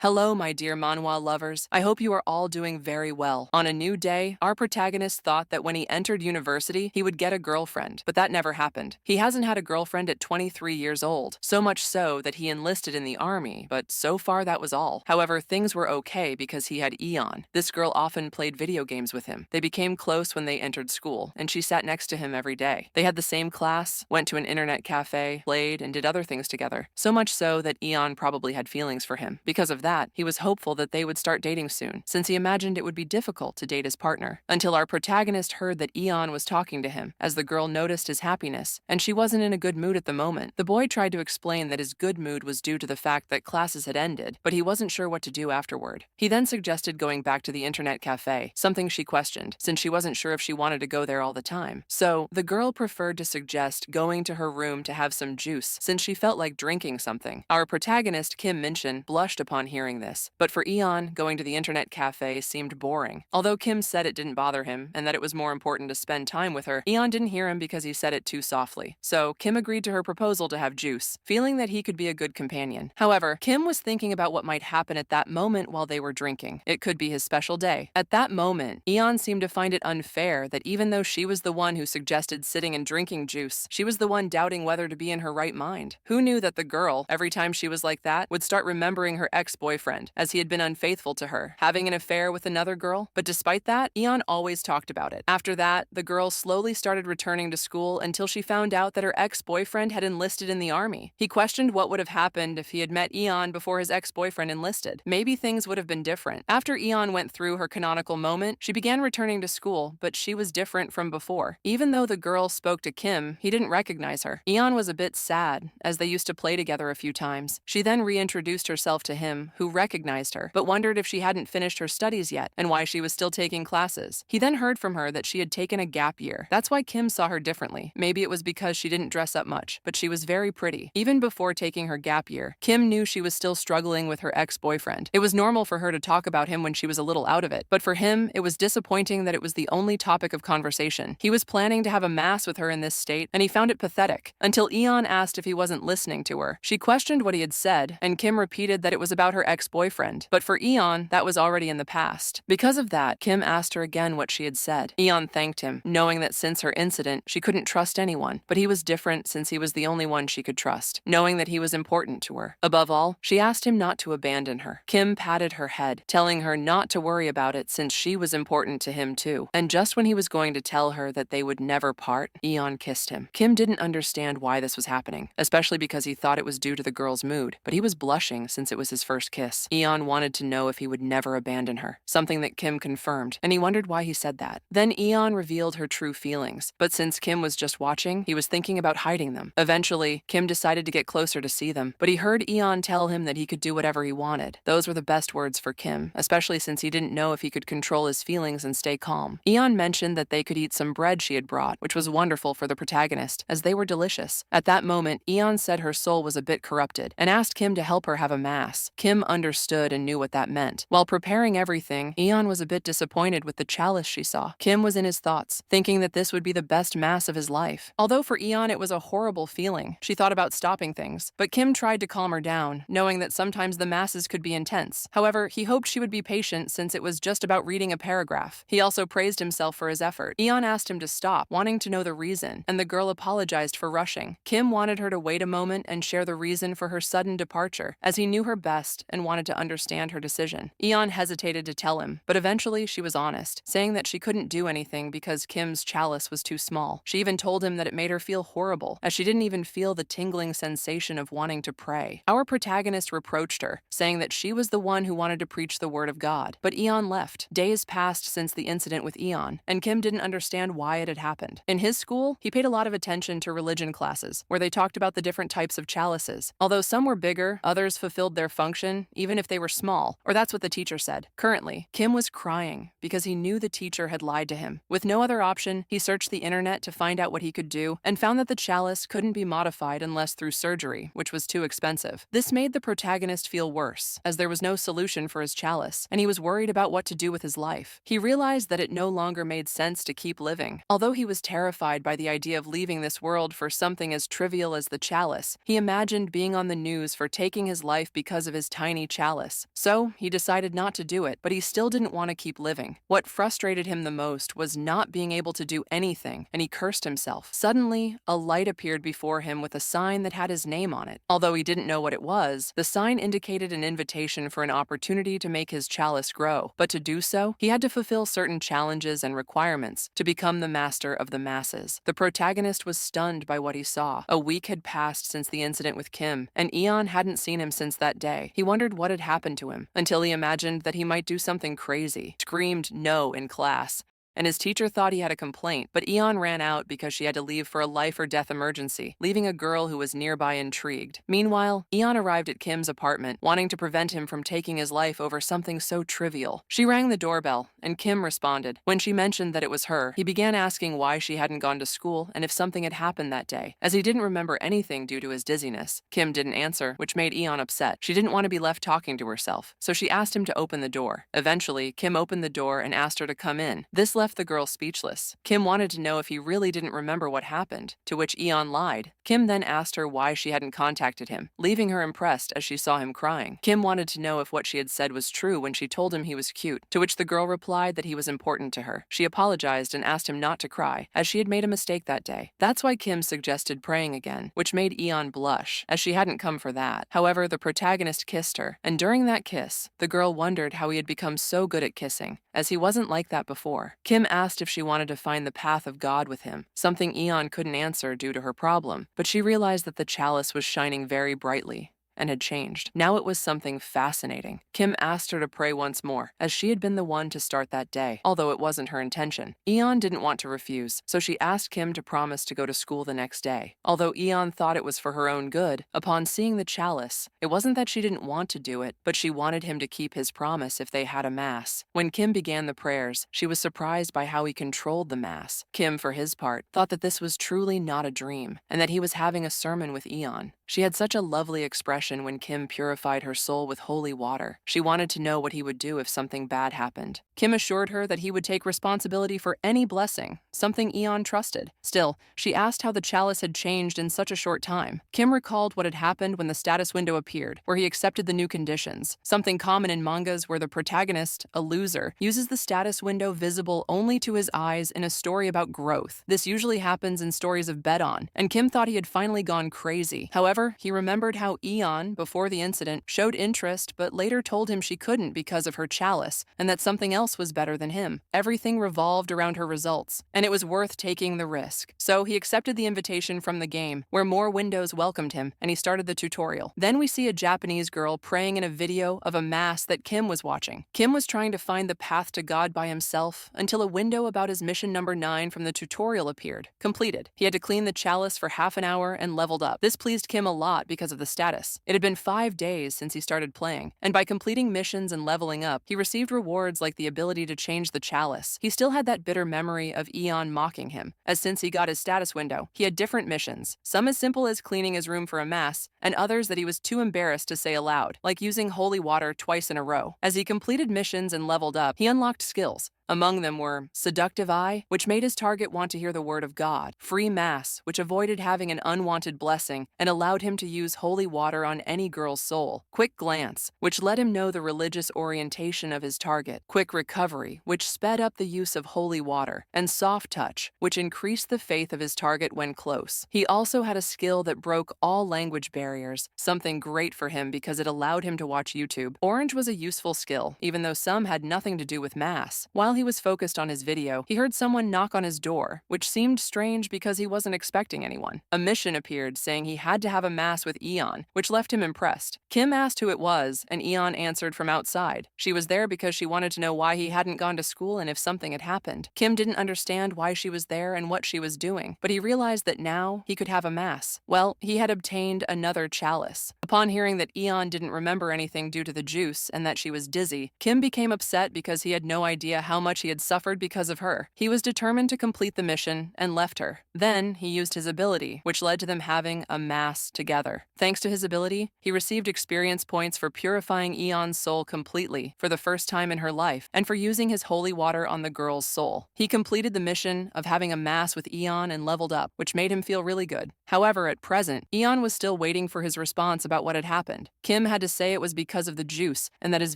Hello, my dear Manhwa lovers. I hope you are all doing very well. On a new day, our protagonist thought that when he entered university, he would get a girlfriend, but that never happened. He hasn't had a girlfriend at 23 years old, so much so that he enlisted in the army, but so far that was all. However, things were okay because he had Ayeon. This girl often played video games with him. They became close when they entered school, and she sat next to him every day. They had the same class, went to an internet cafe, played, and did other things together. So much so that Ayeon probably had feelings for him. Because of that, he was hopeful that they would start dating soon, since he imagined it would be difficult to date his partner. Until our protagonist heard that Ayeon was talking to him, as the girl noticed his happiness, and she wasn't in a good mood at the moment. The boy tried to explain that his good mood was due to the fact that classes had ended, but he wasn't sure what to do afterward. He then suggested going back to the internet cafe, something she questioned, since she wasn't sure if she wanted to go there all the time. So, the girl preferred to suggest going to her room to have some juice, since she felt like drinking something. Our protagonist, Minchan, blushed upon hearing this, but for Ayeon, going to the internet cafe seemed boring. Although Kim said it didn't bother him, and that it was more important to spend time with her, Ayeon didn't hear him because he said it too softly. So, Kim agreed to her proposal to have juice, feeling that he could be a good companion. However, Kim was thinking about what might happen at that moment while they were drinking. It could be his special day. At that moment, Ayeon seemed to find it unfair that even though she was the one who suggested sitting and drinking juice, she was the one doubting whether to be in her right mind. Who knew that the girl, every time she was like that, would start remembering her ex-boyfriend, as he had been unfaithful to her, having an affair with another girl? But despite that, Ayeon always talked about it. After that, the girl slowly started returning to school until she found out that her ex-boyfriend had enlisted in the army. He questioned what would have happened if he had met Ayeon before his ex-boyfriend enlisted. Maybe things would have been different. After Ayeon went through her canonical moment, she began returning to school, but she was different from before. Even though the girl spoke to Kim, he didn't recognize her. Ayeon was a bit sad, as they used to play together a few times. She then reintroduced herself to him, who recognized her, but wondered if she hadn't finished her studies yet and why she was still taking classes. He then heard from her that she had taken a gap year. That's why Kim saw her differently. Maybe it was because she didn't dress up much, but she was very pretty. Even before taking her gap year, Kim knew she was still struggling with her ex-boyfriend. It was normal for her to talk about him when she was a little out of it, but for him, it was disappointing that it was the only topic of conversation. He was planning to have a mass with her in this state, and he found it pathetic, until Ayeon asked if he wasn't listening to her. She questioned what he had said, and Kim repeated that it was about her ex-boyfriend, but for Ayeon, that was already in the past. Because of that, Kim asked her again what she had said. Ayeon thanked him, knowing that since her incident, she couldn't trust anyone, but he was different since he was the only one she could trust, knowing that he was important to her. Above all, she asked him not to abandon her. Kim patted her head, telling her not to worry about it since she was important to him too. And just when he was going to tell her that they would never part, Ayeon kissed him. Kim didn't understand why this was happening, especially because he thought it was due to the girl's mood, but he was blushing since it was his first kiss. Ayeon wanted to know if he would never abandon her, something that Kim confirmed, and he wondered why he said that. Then Ayeon revealed her true feelings, but since Kim was just watching, he was thinking about hiding them. Eventually, Kim decided to get closer to see them, but he heard Ayeon tell him that he could do whatever he wanted. Those were the best words for Kim, especially since he didn't know if he could control his feelings and stay calm. Ayeon mentioned that they could eat some bread she had brought, which was wonderful for the protagonist, as they were delicious. At that moment, Ayeon said her soul was a bit corrupted, and asked Kim to help her have a mass. Kim understood and knew what that meant. While preparing everything, Ayeon was a bit disappointed with the chalice she saw. Kim was in his thoughts, thinking that this would be the best mass of his life. Although for Ayeon it was a horrible feeling, she thought about stopping things, but Kim tried to calm her down, knowing that sometimes the masses could be intense. However, he hoped she would be patient since it was just about reading a paragraph. He also praised himself for his effort. Ayeon asked him to stop, wanting to know the reason, and the girl apologized for rushing. Kim wanted her to wait a moment and share the reason for her sudden departure, as he knew her best and wanted to understand her decision. Ayeon hesitated to tell him, but eventually she was honest, saying that she couldn't do anything because Kim's chalice was too small. She even told him that it made her feel horrible, as she didn't even feel the tingling sensation of wanting to pray. Our protagonist reproached her, saying that she was the one who wanted to preach the word of God, but Ayeon left. Days passed since the incident with Ayeon, and Kim didn't understand why it had happened. In his school, he paid a lot of attention to religion classes, where they talked about the different types of chalices. Although some were bigger, others fulfilled their function, even if they were small, or that's what the teacher said. Currently, Kim was crying because he knew the teacher had lied to him. With no other option, he searched the internet to find out what he could do, and found that the chalice couldn't be modified unless through surgery, which was too expensive. This made the protagonist feel worse, as there was no solution for his chalice, and he was worried about what to do with his life. He realized that it no longer made sense to keep living. Although he was terrified by the idea of leaving this world for something as trivial as the chalice, he imagined being on the news for taking his life because of his tiny tiny chalice. So he decided not to do it, but he still didn't want to keep living. What frustrated him the most was not being able to do anything, and he cursed himself. Suddenly, a light appeared before him with a sign that had his name on it. Although he didn't know what it was, the sign indicated an invitation for an opportunity to make his chalice grow. But to do so, he had to fulfill certain challenges and requirements to become the master of the masses. The protagonist was stunned by what he saw. A week had passed since the incident with Kim, and Ayeon hadn't seen him since that day. He wondered what had happened to him, until he imagined that he might do something crazy, screamed no in class, and his teacher thought he had a complaint, but Ayeon ran out because she had to leave for a life or death emergency, leaving a girl who was nearby intrigued. Meanwhile, Ayeon arrived at Kim's apartment, wanting to prevent him from taking his life over something so trivial. She rang the doorbell, and Kim responded. When she mentioned that it was her, he began asking why she hadn't gone to school and if something had happened that day. As he didn't remember anything due to his dizziness, Kim didn't answer, which made Ayeon upset. She didn't want to be left talking to herself, so she asked him to open the door. Eventually, Kim opened the door and asked her to come in. This left the girl speechless. Kim wanted to know if he really didn't remember what happened, to which Ayeon lied. Kim then asked her why she hadn't contacted him, leaving her impressed as she saw him crying. Kim wanted to know if what she had said was true when she told him he was cute, to which the girl replied that he was important to her. She apologized and asked him not to cry, as she had made a mistake that day. That's why Kim suggested praying again, which made Ayeon blush, as she hadn't come for that. However, the protagonist kissed her, and during that kiss, the girl wondered how he had become so good at kissing, as he wasn't like that before. Kim asked if she wanted to find the path of God with him, something Ayeon couldn't answer due to her problem, but she realized that the chalice was shining very brightly and had changed. Now it was something fascinating. Kim asked her to pray once more, as she had been the one to start that day, although it wasn't her intention. Ayeon didn't want to refuse, so she asked Kim to promise to go to school the next day. Although Ayeon thought it was for her own good, upon seeing the chalice, it wasn't that she didn't want to do it, but she wanted him to keep his promise if they had a mass. When Kim began the prayers, she was surprised by how he controlled the mass. Kim, for his part, thought that this was truly not a dream, and that he was having a sermon with Ayeon. She had such a lovely expression when Kim purified her soul with holy water. She wanted to know what he would do if something bad happened. Kim assured her that he would take responsibility for any blessing, something Ayeon trusted. Still, she asked how the chalice had changed in such a short time. Kim recalled what had happened when the status window appeared, where he accepted the new conditions, something common in mangas where the protagonist, a loser, uses the status window visible only to his eyes in a story about growth. This usually happens in stories of bet-on, and Kim thought he had finally gone crazy. However, he remembered how Ayeon, before the incident, showed interest but later told him she couldn't because of her chalice, and that something else was better than him. Everything revolved around her results, and it was worth taking the risk. So he accepted the invitation from the game, where more windows welcomed him, and he started the tutorial. Then we see a Japanese girl praying in a video of a mass that Kim was watching. Kim was trying to find the path to God by himself until a window about his mission number 9 from the tutorial appeared. Completed. He had to clean the chalice for half an hour and leveled up. This pleased Kim a lot because of the status. It had been 5 days since he started playing, and by completing missions and leveling up, he received rewards like the ability to change the chalice. He still had that bitter memory of Ayeon mocking him, as since he got his status window, he had different missions, some as simple as cleaning his room for a mass, and others that he was too embarrassed to say aloud, like using holy water twice in a row. As he completed missions and leveled up, he unlocked skills. Among them were Seductive Eye, which made his target want to hear the word of God, Free Mass, which avoided having an unwanted blessing and allowed him to use holy water on any girl's soul, Quick Glance, which let him know the religious orientation of his target, Quick Recovery, which sped up the use of holy water, and Soft Touch, which increased the faith of his target when close. He also had a skill that broke all language barriers, something great for him because it allowed him to watch YouTube. Orange was a useful skill, even though some had nothing to do with Mass. While he was focused on his video, he heard someone knock on his door, which seemed strange because he wasn't expecting anyone. A mission appeared saying he had to have a mass with Ayeon, which left him impressed. Kim asked who it was, and Ayeon answered from outside. She was there because she wanted to know why he hadn't gone to school and if something had happened. Kim didn't understand why she was there and what she was doing, but he realized that now he could have a mass. Well, he had obtained another chalice. Upon hearing that Ayeon didn't remember anything due to the juice and that she was dizzy, Kim became upset because he had no idea how much he had suffered because of her. He was determined to complete the mission and left her. Then he used his ability, which led to them having a mass together. Thanks to his ability, he received experience points for purifying Ayeon's soul completely for the first time in her life and for using his holy water on the girl's soul. He completed the mission of having a mass with Ayeon and leveled up, which made him feel really good. However, at present, Ayeon was still waiting for his response about what had happened. Kim had to say it was because of the juice and that his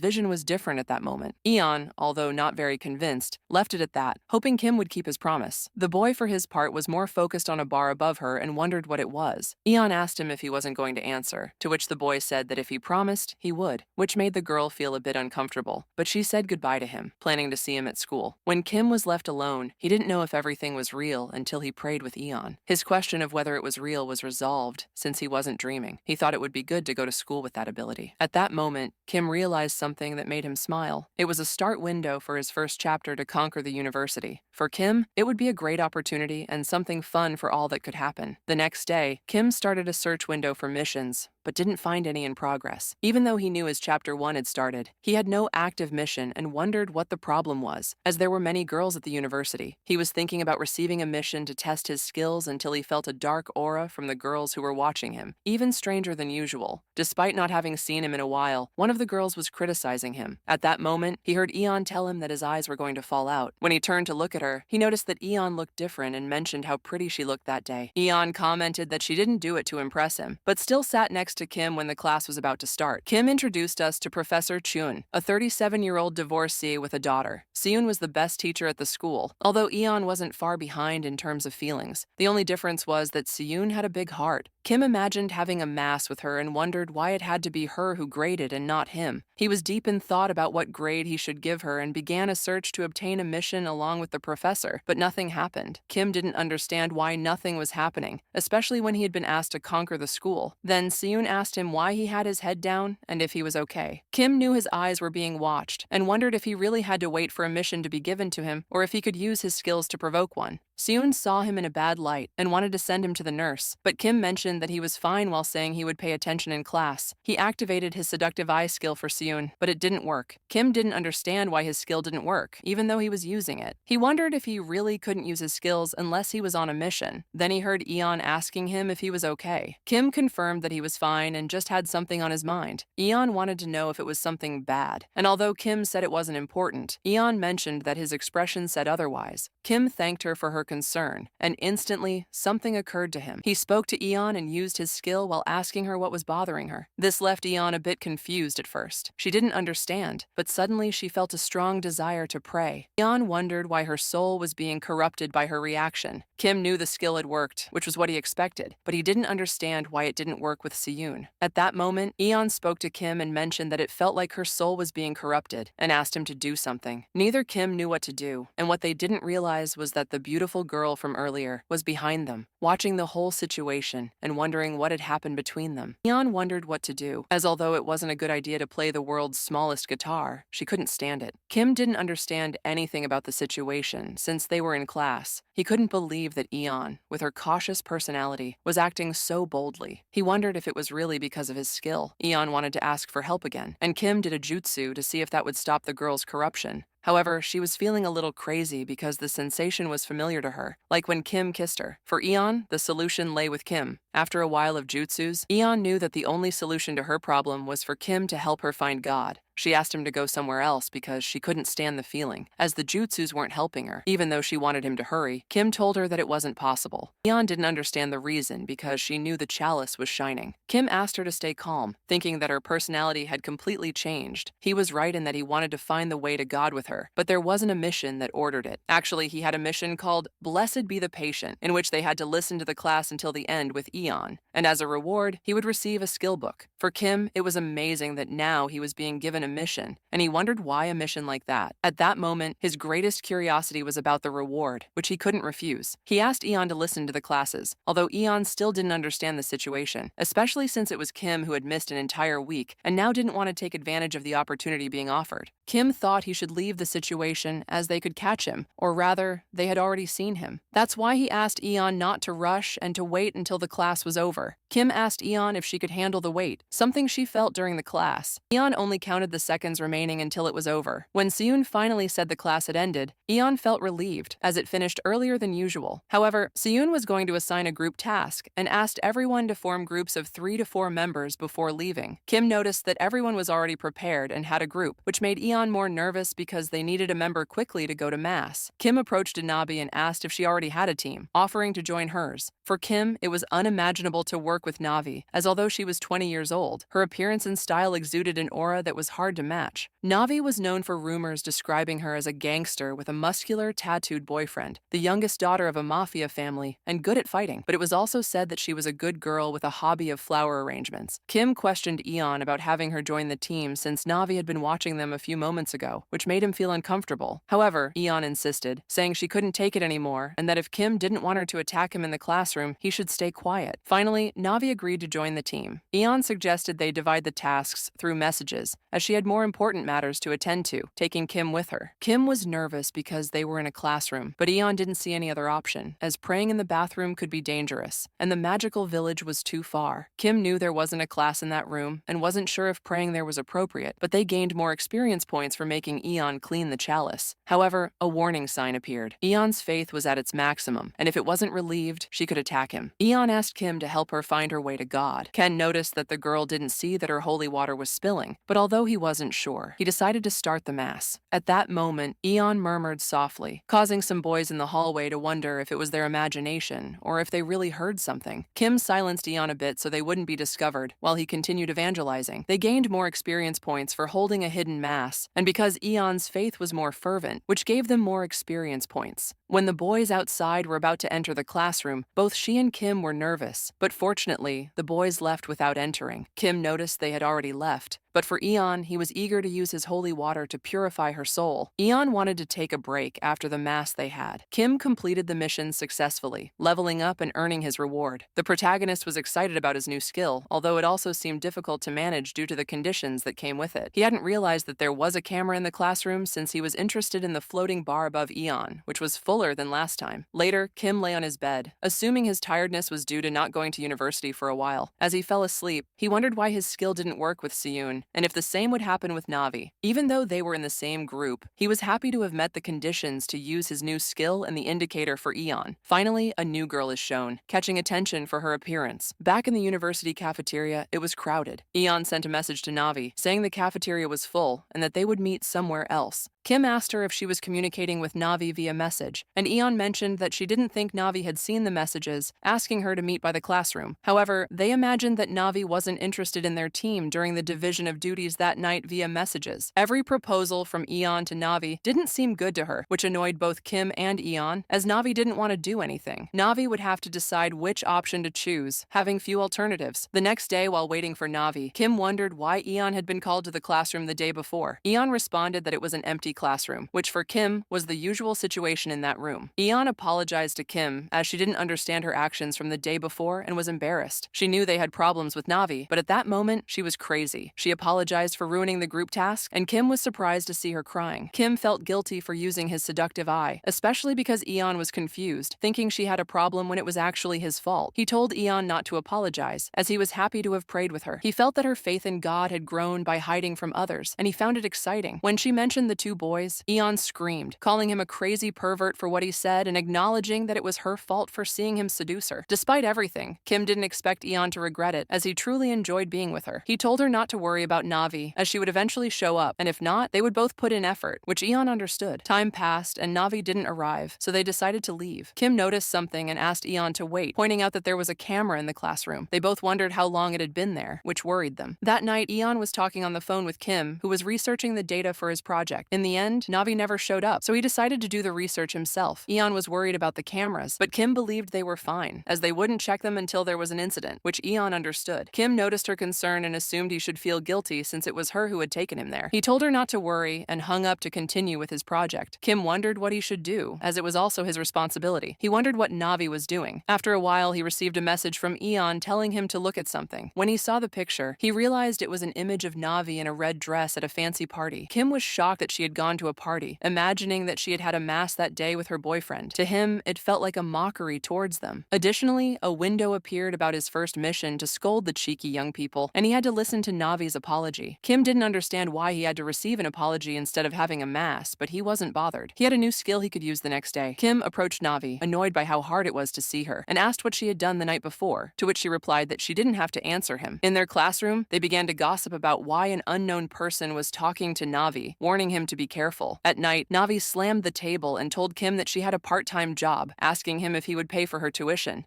vision was different at that moment. Ayeon, although not very convinced, left it at that, hoping Kim would keep his promise. The boy, for his part, was more focused on a bar above her and wondered what it was. Ayeon asked him if he wasn't going to answer, to which the boy said that if he promised, he would, which made the girl feel a bit uncomfortable. But she said goodbye to him, planning to see him at school. When Kim was left alone, he didn't know if everything was real until he prayed with Ayeon. His question of whether it was real was resolved, since he wasn't dreaming. He thought it would be good to go to school with that ability. At that moment, Kim realized something that made him smile. It was a start window for his first chapter to conquer the university. For Kim, it would be a great opportunity and something fun for all that could happen. The next day, Kim started a search window for missions, but didn't find any in progress. Even though he knew his chapter 1 had started, he had no active mission and wondered what the problem was, as there were many girls at the university. He was thinking about receiving a mission to test his skills until he felt a dark aura from the girls who were watching him, even stranger than usual. Despite not having seen him in a while, one of the girls was criticizing him. At that moment, he heard Ayeon tell him that his eyes were going to fall out. When he turned to look at her, he noticed that Ayeon looked different and mentioned how pretty she looked that day. Ayeon commented that she didn't do it to impress him, but still sat next to Kim when the class was about to start. Kim introduced us to Professor Chun, a 37-year-old divorcee with a daughter. Seun was the best teacher at the school, although Ayeon wasn't far behind in terms of feelings. The only difference was that Seun had a big heart. Kim imagined having a mass with her and wondered why it had to be her who graded and not him. He was deep in thought about what grade he should give her and began a search to obtain a mission along with the professor, but nothing happened. Kim didn't understand why nothing was happening, especially when he had been asked to conquer the school. Then Seun asked him why he had his head down and if he was okay. Kim knew his eyes were being watched and wondered if he really had to wait for a mission to be given to him or if he could use his skills to provoke one. Seun saw him in a bad light and wanted to send him to the nurse, but Kim mentioned that he was fine while saying he would pay attention in class. He activated his seductive eye skill for Seun, but it didn't work. Kim didn't understand why his skill didn't work, even though he was using it. He wondered if he really couldn't use his skills unless he was on a mission. Then he heard Ayeon asking him if he was okay. Kim confirmed that he was fine and just had something on his mind. Ayeon wanted to know if it was something bad, and although Kim said it wasn't important, Ayeon mentioned that his expression said otherwise. Kim thanked her for her concern, and instantly, something occurred to him. He spoke to Ayeon and used his skill while asking her what was bothering her. This left Ayeon a bit confused at first. She didn't understand, but suddenly she felt a strong desire to pray. Ayeon wondered why her soul was being corrupted by her reaction. Kim knew the skill had worked, which was what he expected, but he didn't understand why it didn't work with Seun. At that moment, Ayeon spoke to Kim and mentioned that it felt like her soul was being corrupted, and asked him to do something. Neither Kim knew what to do, and what they didn't realize was that the beautiful girl from earlier was behind them, watching the whole situation and wondering what had happened between them. Ayeon wondered what to do, as although it wasn't a good idea to play the world's smallest guitar, she couldn't stand it. Kim didn't understand anything about the situation since they were in class. He couldn't believe that Ayeon, with her cautious personality, was acting so boldly. He wondered if it was really because of his skill. Ayeon wanted to ask for help again, and Kim did a jutsu to see if that would stop the girl's corruption. However, she was feeling a little crazy because the sensation was familiar to her, like when Kim kissed her. For Ayeon, the solution lay with Kim. After a while of jutsus, Ayeon knew that the only solution to her problem was for Kim to help her find God. She asked him to go somewhere else because she couldn't stand the feeling, as the jutsus weren't helping her. Even though she wanted him to hurry, Kim told her that it wasn't possible. Ayeon didn't understand the reason because she knew the chalice was shining. Kim asked her to stay calm, thinking that her personality had completely changed. He was right in that he wanted to find the way to God with her, but there wasn't a mission that ordered it. Actually, he had a mission called Blessed Be the Patient, in which they had to listen to the class until the end with Ayeon, and as a reward, he would receive a skill book. For Kim, it was amazing that now he was being given a mission, and he wondered why a mission like that. At that moment, his greatest curiosity was about the reward, which he couldn't refuse. He asked Ayeon to listen to the classes, although Ayeon still didn't understand the situation, especially since it was Kim who had missed an entire week and now didn't want to take advantage of the opportunity being offered. Kim thought he should leave the situation as they could catch him, or rather, they had already seen him. That's why he asked Ayeon not to rush and to wait until the class was over. Kim asked Ayeon if she could handle the wait, something she felt during the class. Ayeon only counted the the seconds remaining until it was over. When Seyoon finally said the class had ended, Ayeon felt relieved, as it finished earlier than usual. However, Seyoon was going to assign a group task and asked everyone to form groups of 3 to 4 members before leaving. Kim noticed that everyone was already prepared and had a group, which made Ayeon more nervous because they needed a member quickly to go to mass. Kim approached Nabi and asked if she already had a team, offering to join hers. For Kim, it was unimaginable to work with Navi, as although she was 20 years old, her appearance and style exuded an aura that was hard to match. Navi was known for rumors describing her as a gangster with a muscular, tattooed boyfriend, the youngest daughter of a mafia family, and good at fighting, but it was also said that she was a good girl with a hobby of flower arrangements. Kim questioned Ayeon about having her join the team since Navi had been watching them a few moments ago, which made him feel uncomfortable. However, Ayeon insisted, saying she couldn't take it anymore and that if Kim didn't want her to attack him in the classroom, he should stay quiet. Finally, Navi agreed to join the team. Ayeon suggested they divide the tasks through messages, as she had more important matters to attend to, taking Kim with her. Kim was nervous because they were in a classroom, but Ayeon didn't see any other option, as praying in the bathroom could be dangerous, and the magical village was too far. Kim knew there wasn't a class in that room and wasn't sure if praying there was appropriate, but they gained more experience points for making Ayeon clean the chalice. However, a warning sign appeared. Ayeon's faith was at its maximum, and if it wasn't relieved, she could attack him. Ayeon asked Kim to help her find her way to God. Ken noticed that the girl didn't see that her holy water was spilling, but although he wasn't sure, he decided to start the mass. At that moment, Ayeon murmured softly, causing some boys in the hallway to wonder if it was their imagination or if they really heard something. Kim silenced Ayeon a bit so they wouldn't be discovered, while he continued evangelizing. They gained more experience points for holding a hidden mass, and because Ayeon's faith was more fervent, which gave them more experience points. When the boys outside were about to enter the classroom, both she and Kim were nervous, but fortunately, the boys left without entering. Kim noticed they had already left. But for Ayeon, he was eager to use his holy water to purify her soul. Ayeon wanted to take a break after the mass they had. Kim completed the mission successfully, leveling up and earning his reward. The protagonist was excited about his new skill, although it also seemed difficult to manage due to the conditions that came with it. He hadn't realized that there was a camera in the classroom since he was interested in the floating bar above Ayeon, which was fuller than last time. Later, Kim lay on his bed, assuming his tiredness was due to not going to university for a while. As he fell asleep, he wondered why his skill didn't work with Seyoon, and if the same would happen with Navi. Even though they were in the same group, he was happy to have met the conditions to use his new skill and the indicator for Ayeon. Finally, a new girl is shown, catching attention for her appearance. Back in the university cafeteria, it was crowded. Ayeon sent a message to Navi, saying the cafeteria was full and that they would meet somewhere else. Kim asked her if she was communicating with Navi via message, and Ayeon mentioned that she didn't think Navi had seen the messages, asking her to meet by the classroom. However, they imagined that Navi wasn't interested in their team during the division of duties that night via messages. Every proposal from Ayeon to Navi didn't seem good to her, which annoyed both Kim and Ayeon, as Navi didn't want to do anything. Navi would have to decide which option to choose, having few alternatives. The next day, while waiting for Navi, Kim wondered why Ayeon had been called to the classroom the day before. Ayeon responded that it was an empty classroom, which for Kim was the usual situation in that room. Ayeon apologized to Kim as she didn't understand her actions from the day before and was embarrassed. She knew they had problems with Navi, but at that moment, she was crazy. She apologized for ruining the group task, and Kim was surprised to see her crying. Kim felt guilty for using his seductive eye, especially because Ayeon was confused, thinking she had a problem when it was actually his fault. He told Ayeon not to apologize, as he was happy to have prayed with her. He felt that her faith in God had grown by hiding from others, and he found it exciting. When she mentioned the two boys, Ayeon screamed, calling him a crazy pervert for what he said and acknowledging that it was her fault for seeing him seduce her. Despite everything, Kim didn't expect Ayeon to regret it, as he truly enjoyed being with her. He told her not to worry about Navi, as she would eventually show up, and if not, they would both put in effort, which Ayeon understood. Time passed, and Navi didn't arrive, so they decided to leave. Kim noticed something and asked Ayeon to wait, pointing out that there was a camera in the classroom. They both wondered how long it had been there, which worried them. That night, Ayeon was talking on the phone with Kim, who was researching the data for his project. In the end, Navi never showed up, so he decided to do the research himself. Ayeon was worried about the cameras, but Kim believed they were fine, as they wouldn't check them until there was an incident, which Ayeon understood. Kim noticed her concern and assumed he should feel guilty since it was her who had taken him there. He told her not to worry and hung up to continue with his project. Kim wondered what he should do, as it was also his responsibility. He wondered what Navi was doing. After a while, he received a message from Ayeon telling him to look at something. When he saw the picture, he realized it was an image of Navi in a red dress at a fancy party. Kim was shocked that she had gone to a party, imagining that she had had a mass that day with with her boyfriend. To him, it felt like a mockery towards them. Additionally, a window appeared about his first mission to scold the cheeky young people, and he had to listen to Navi's apology. Kim didn't understand why he had to receive an apology instead of having a mass, but he wasn't bothered. He had a new skill he could use the next day. Kim approached Navi, annoyed by how hard it was to see her, and asked what she had done the night before, to which she replied that she didn't have to answer him. In their classroom, they began to gossip about why an unknown person was talking to Navi, warning him to be careful. At night, Navi slammed the table and told Kim that she had a part-time job, asking him if he would pay for her tuition.